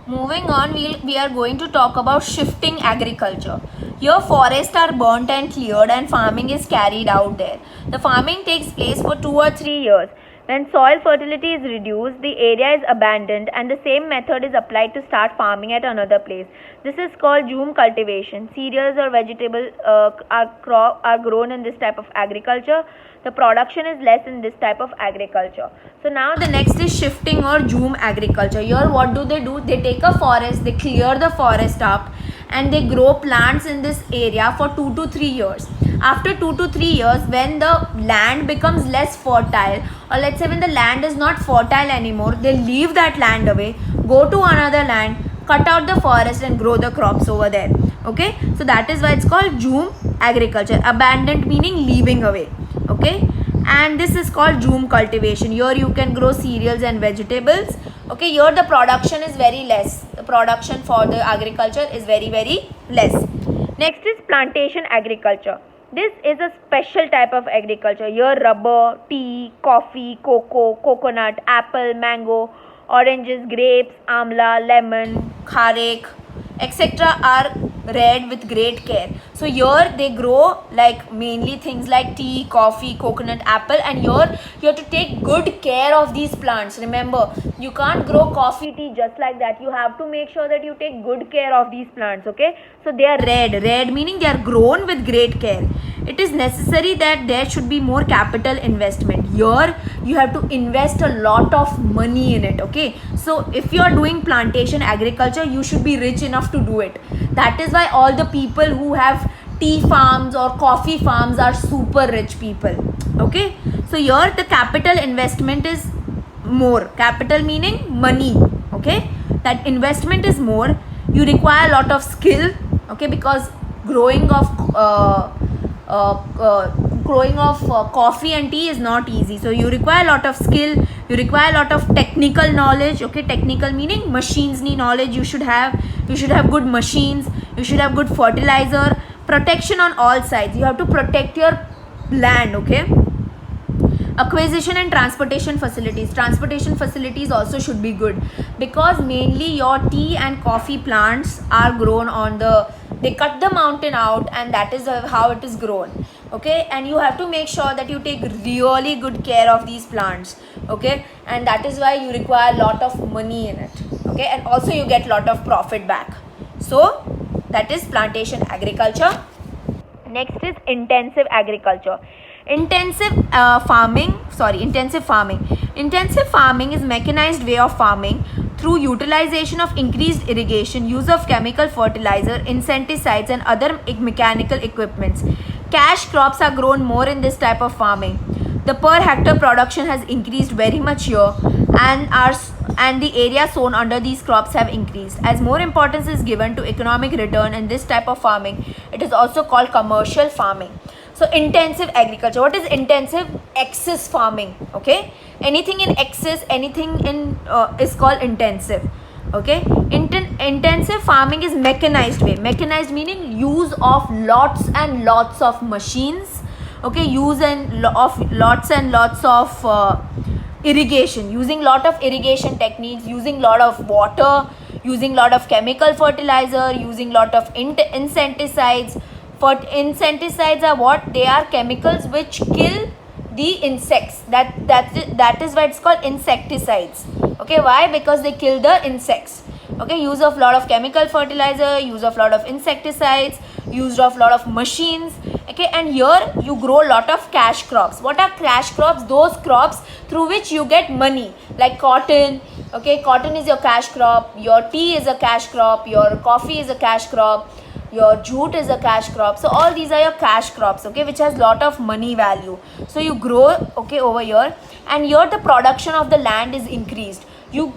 Moving on, we are going to talk about shifting agriculture. Here forests are burnt and cleared and farming is carried out there. The farming takes place for 2 or 3 years. When soil fertility is reduced, the area is abandoned and the same method is applied to start farming at another place. This is called Zoom cultivation. Cereals or vegetables are grown in this type of agriculture. The production is less in this type of agriculture. So now the next is shifting or Zoom agriculture. Here what do? They take a forest, they clear the forest up and they grow plants in this area for 2 to 3 years. After 2 to 3 years, when the land becomes less fertile, or let's say when the land is not fertile anymore, they leave that land away, go to another land, cut out the forest and grow the crops over there. Okay, so that is why it's called Zoom agriculture. Abandoned meaning leaving away. Okay, and this is called Zoom cultivation. Here you can grow cereals and vegetables. Okay, here the production is very less. The production for the agriculture is very less. Next is plantation agriculture. This is a special type of agriculture. Here rubber, tea, coffee, cocoa, coconut, apple, mango, oranges, grapes, amla, lemon, kharek, etc. are reared with great care. So here they grow like mainly things like tea, coffee, coconut, apple, and here you have to take good care of these plants. Remember, you can't grow coffee, tea just like that. You have to make sure that you take good care of these plants. Okay, so they are reared meaning they are grown with great care. It is necessary that there should be more capital investment. Here you have to invest a lot of money in it. Okay, so if you are doing plantation agriculture, you should be rich enough to do it. That is why all the people who have tea farms or coffee farms are super rich people. Okay, so here the capital investment is more. Capital meaning money. Okay, that investment is more. You require a lot of skill. Okay, because growing of coffee and tea is not easy, so you require a lot of skill, you require a lot of technical knowledge. Okay, technical meaning machines knowledge you should have good machines, you should have good fertilizer, protection on all sides. You have to protect your land. Okay, acquisition and transportation facilities also should be good, because mainly your tea and coffee plants are grown on they cut the mountain out and that is how it is grown. Okay, and you have to make sure that you take really good care of these plants. Okay, and that is why you require a lot of money in it. Okay, and also you get a lot of profit back. So that is plantation agriculture. Next is intensive agriculture. Intensive farming is mechanized way of farming through utilization of increased irrigation, use of chemical fertilizer, insecticides and other mechanical equipments. Cash crops are grown more in this type of farming. The per hectare production has increased very much here, and the area sown under these crops have increased. As more importance is given to economic return in this type of farming, it is also called commercial farming. So intensive agriculture. What is intensive? Excess farming. Okay, anything in excess, anything in is called intensive. Okay, intensive farming is mechanized way. Mechanized meaning use of lots and lots of machines. Okay, use of lots and lots of irrigation, using lot of irrigation techniques, using lot of water, using lot of chemical fertilizer, using lot of insecticides. Insecticides are what? They are chemicals which kill the insects. That is why it's called insecticides. Okay, why? Because they kill the insects. Okay, use of lot of chemical fertilizer, use of lot of insecticides, use of lot of machines. Okay, and here you grow lot of cash crops. What are cash crops? Those crops through which you get money, like cotton. Okay, cotton is your cash crop, your tea is a cash crop, your coffee is a cash crop, your jute is a cash crop. So all these are your cash crops. Okay, which has lot of money value. So you grow, okay, over here, and here the production of the land is increased. You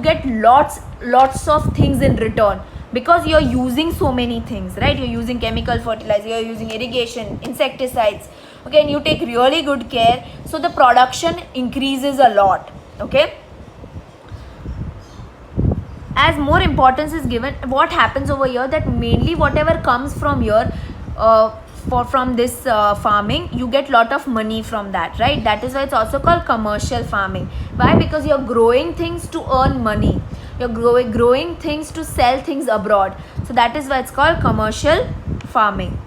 get lots of things in return, because you're using so many things, right? You're using chemical fertilizer, you're using irrigation, insecticides. Okay, and you take really good care, so the production increases a lot. Okay, as more importance is given, what happens over here, that mainly whatever comes from here from this farming, you get lot of money from that, right? That is why it's also called commercial farming. Why? Because you're growing things to earn money. you're growing things to sell things abroad. So that is why it's called commercial farming.